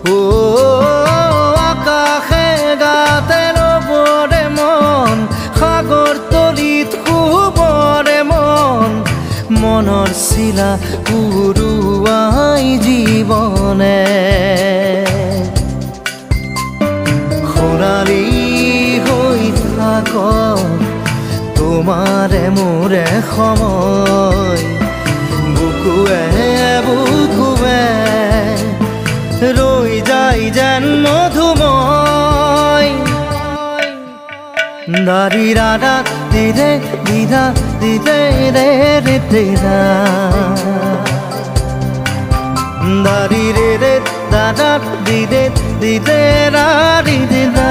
ও আকাশে গাতে ৰবৰে মন সাগৰ তলিত শুবৰে মন মনৰ চিলা উৰুৱাই জীৱনে সোণালী হৈ থাক তোমাৰে মোৰে সময় বুকুৱে বুকুৱে ৰৈ যায় যেন মধুময় দাৰি ৰাধা দিদে দিদা দিদে ৰে ৰে দিদা দাৰি ৰে ৰে দাদা দিদে দিদে ৰা দিদা